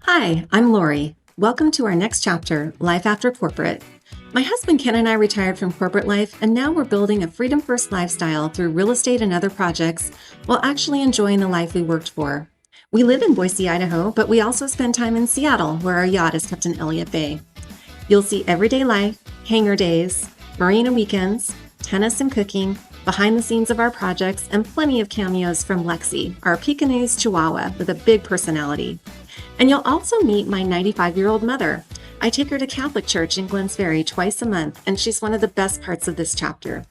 Hi, I'm Lori. Welcome to our next chapter, Life After Corporate. My husband Ken and I retired from corporate life, and now we're building a freedom first lifestyle through real estate and other projects while actually enjoying the life we worked for. We live in Boise, Idaho, but we also spend time in Seattle, where our yacht is kept in Elliott Bay. You'll see everyday life, hangar days, marina weekends, tennis and cooking, behind the scenes of our projects, and plenty of cameos from Lexi, our Pekingese Chihuahua with a big personality. And you'll also meet my 95-year-old mother. I take her to Catholic Church in Glenns Ferry twice a month, and she's one of the best parts of this chapter.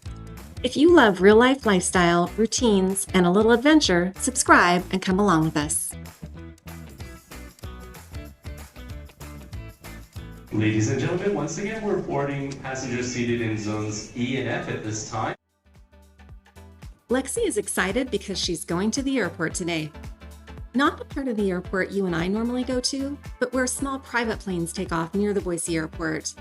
If you love real-life lifestyle, routines, and a little adventure, subscribe and come along with us. Ladies and gentlemen, once again, we're boarding passengers seated in zones E and F at this time. Lexi is excited because she's going to the airport today. Not the part of the airport you and I normally go to, but where small private planes take off near the Boise Airport.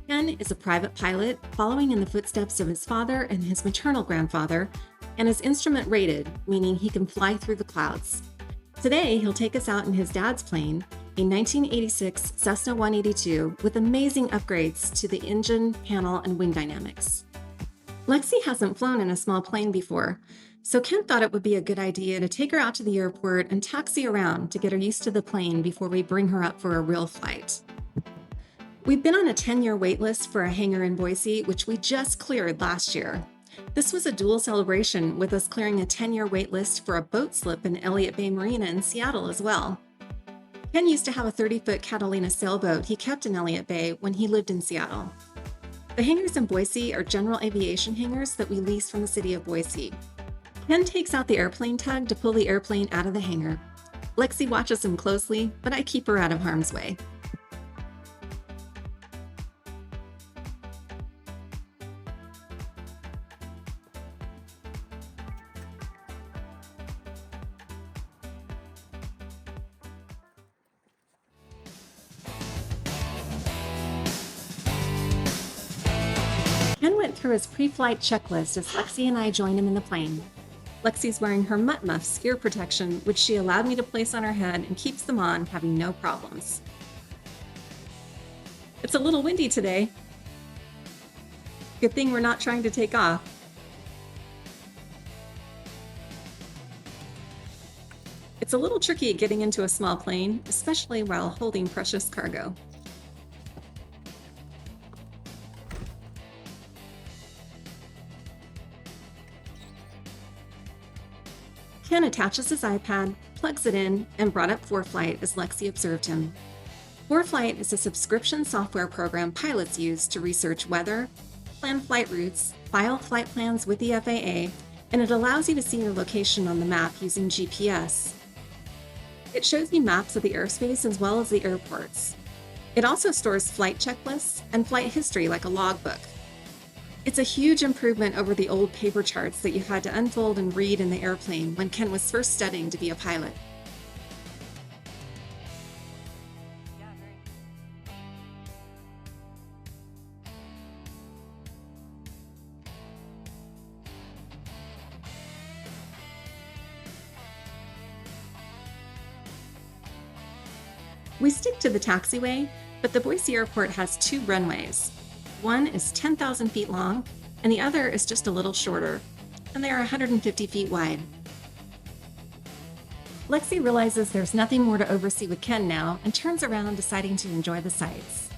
Ken is a private pilot, following in the footsteps of his father and his maternal grandfather, and is instrument rated, meaning he can fly through the clouds. Today, he'll take us out in his dad's plane, a 1986 Cessna 182 with amazing upgrades to the engine, panel, and wing dynamics. Lexi hasn't flown in a small plane before, so Ken thought it would be a good idea to take her out to the airport and taxi around to get her used to the plane before we bring her up for a real flight. We've been on a 10-year wait list for a hangar in Boise, which we just cleared last year. This was a dual celebration, with us clearing a 10-year wait list for a boat slip in Elliott Bay Marina in Seattle as well. Ken used to have a 30-foot Catalina sailboat he kept in Elliott Bay when he lived in Seattle. The hangars in Boise are general aviation hangars that we lease from the city of Boise. Ken takes out the airplane tug to pull the airplane out of the hangar. Lexi watches him closely, but I keep her out of harm's way. Ken went through his pre-flight checklist as Lexi and I joined him in the plane. Lexi's wearing her mutt muffs ear protection, which she allowed me to place on her head and keeps them on, having no problems. It's a little windy today. Good thing we're not trying to take off. It's a little tricky getting into a small plane, especially while holding precious cargo. Ken attaches his iPad, plugs it in, and brought up ForeFlight as Lexi observed him. ForeFlight is a subscription software program pilots use to research weather, plan flight routes, file flight plans with the FAA, and it allows you to see your location on the map using GPS. It shows you maps of the airspace as well as the airports. It also stores flight checklists and flight history like a logbook. It's a huge improvement over the old paper charts that you had to unfold and read in the airplane when Ken was first studying to be a pilot. We stick to the taxiway, but the Boise Airport has two runways. One is 10,000 feet long, and the other is just a little shorter, and they are 150 feet wide. Lexi realizes there's nothing more to oversee with Ken now and turns around, deciding to enjoy the sights.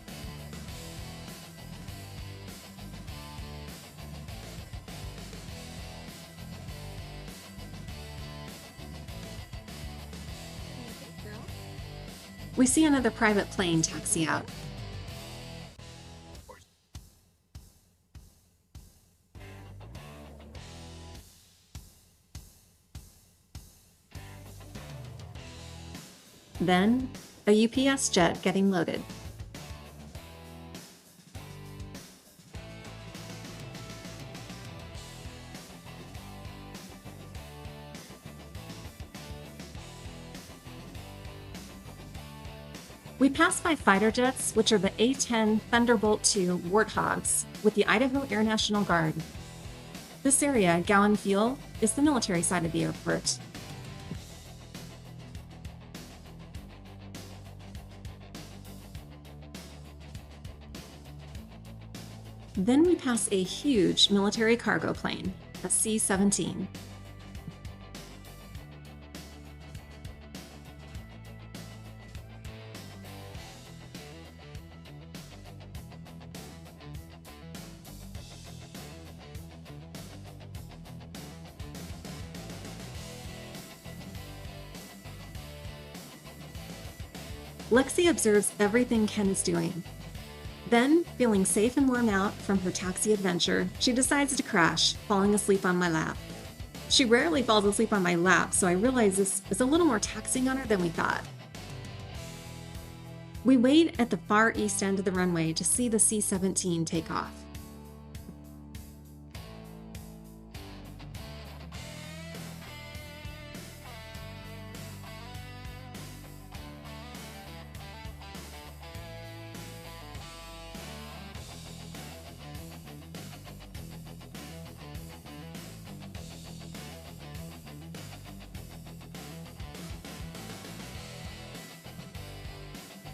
We see another private plane taxi out. Then, a UPS jet getting loaded. We pass by fighter jets, which are the A-10 Thunderbolt II Warthogs with the Idaho Air National Guard. This area, Gowan Field, is the military side of the airport. Then we pass a huge military cargo plane, a C-17. Lexi observes everything Ken is doing. Then, feeling safe and worn out from her taxi adventure, she decides to crash, falling asleep on my lap. She rarely falls asleep on my lap, so I realize this is a little more taxing on her than we thought. We wait at the far east end of the runway to see the C-17 take off.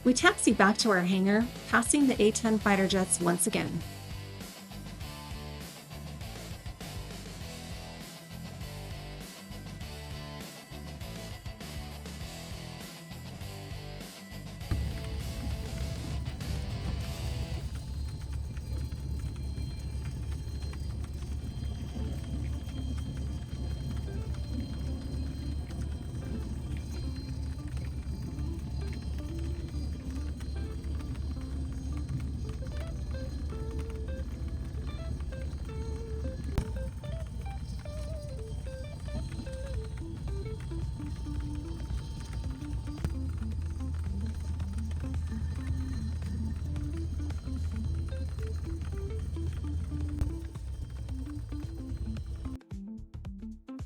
We taxi back to our hangar, passing the A-10 fighter jets once again.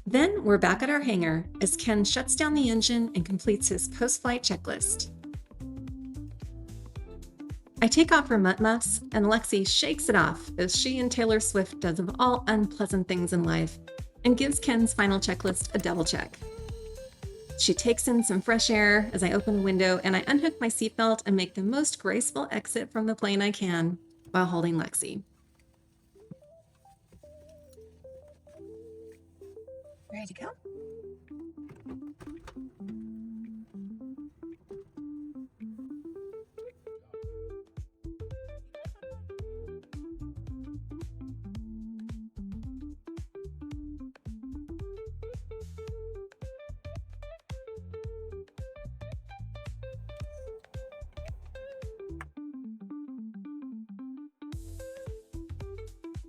Then we're back at our hangar as Ken shuts down the engine and completes his post-flight checklist. I take off her muffs and Lexi shakes it off as she and Taylor Swift does of all unpleasant things in life and gives Ken's final checklist a double check. She takes in some fresh air as I open the window and I unhook my seatbelt and make the most graceful exit from the plane I can while holding Lexi. Ready to go?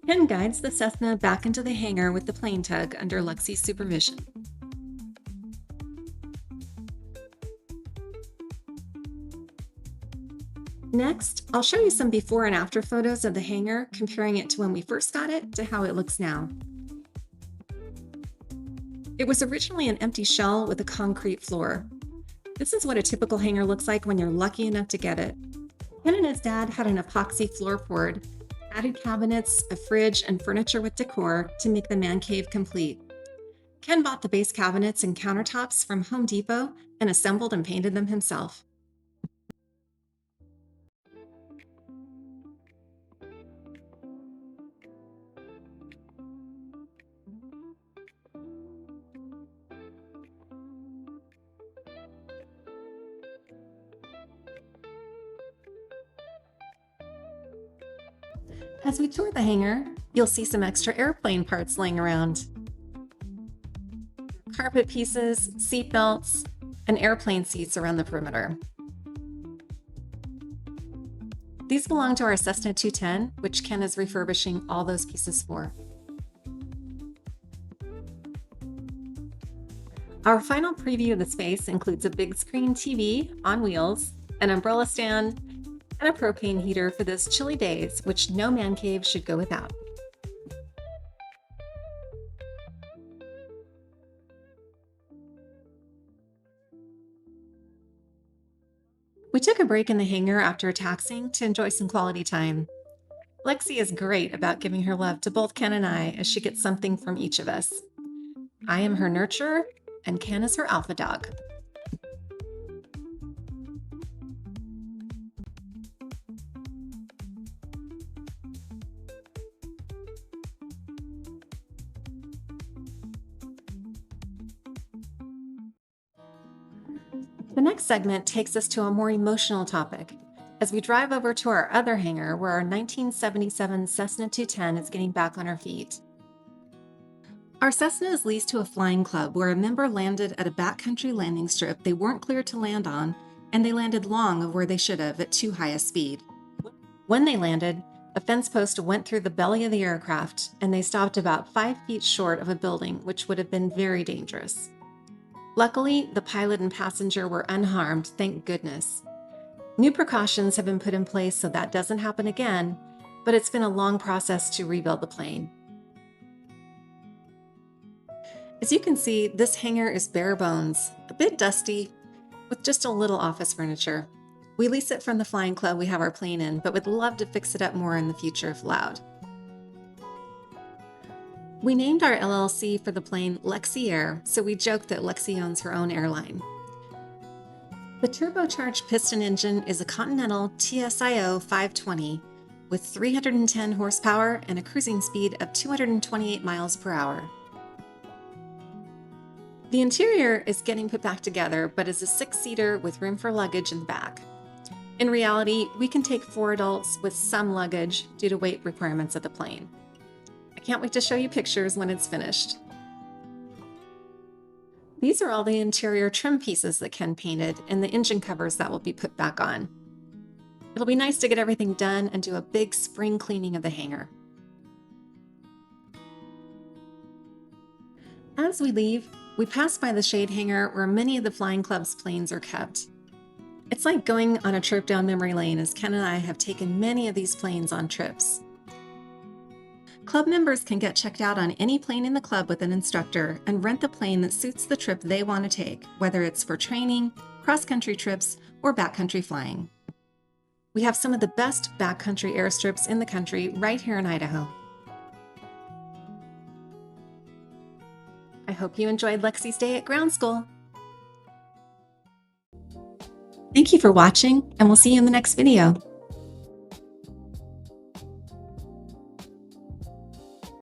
Ken guides the Cessna back into the hangar with the plane tug under Lexi's supervision. Next, I'll show you some before and after photos of the hangar, comparing it to when we first got it to how it looks now. It was originally an empty shell with a concrete floor. This is what a typical hangar looks like when you're lucky enough to get it. Ken and his dad had an epoxy floor poured, added cabinets, a fridge, and furniture with decor to make the man cave complete. Ken bought the base cabinets and countertops from Home Depot and assembled and painted them himself. As we tour the hangar, you'll see some extra airplane parts laying around. Carpet pieces, seat belts, and airplane seats around the perimeter. These belong to our Cessna 210, which Ken is refurbishing all those pieces for. Our final preview of the space includes a big screen TV on wheels, an umbrella stand, and a propane heater for those chilly days, which no man cave should go without. We took a break in the hangar after taxiing to enjoy some quality time. Lexi is great about giving her love to both Ken and I as she gets something from each of us. I am her nurturer, and Ken is her alpha dog. The next segment takes us to a more emotional topic as we drive over to our other hangar where our 1977 Cessna 210 is getting back on her feet. Our Cessna is leased to a flying club where a member landed at a backcountry landing strip they weren't cleared to land on, and they landed long of where they should have at too high a speed. When they landed, a fence post went through the belly of the aircraft, and they stopped about 5 feet short of a building, which would have been very dangerous. Luckily, the pilot and passenger were unharmed, thank goodness. New precautions have been put in place so that doesn't happen again, but it's been a long process to rebuild the plane. As you can see, this hangar is bare bones, a bit dusty, with just a little office furniture. We lease it from the flying club we have our plane in, but would love to fix it up more in the future if allowed. We named our LLC for the plane Lexi Air, so we joke that Lexi owns her own airline. The turbocharged piston engine is a Continental TSIO 520 with 310 horsepower and a cruising speed of 228 miles per hour. The interior is getting put back together, but is a 6-seater with room for luggage in the back. In reality, we can take 4 adults with some luggage due to weight requirements of the plane. I can't wait to show you pictures when it's finished. These are all the interior trim pieces that Ken painted and the engine covers that will be put back on. It'll be nice to get everything done and do a big spring cleaning of the hangar. As we leave, we pass by the shade hangar where many of the Flying Club's planes are kept. It's like going on a trip down memory lane, as Ken and I have taken many of these planes on trips. Club members can get checked out on any plane in the club with an instructor and rent the plane that suits the trip they want to take, whether it's for training, cross-country trips, or backcountry flying. We have some of the best backcountry airstrips in the country right here in Idaho. I hope you enjoyed Lexi's day at ground school. Thank you for watching, and we'll see you in the next video.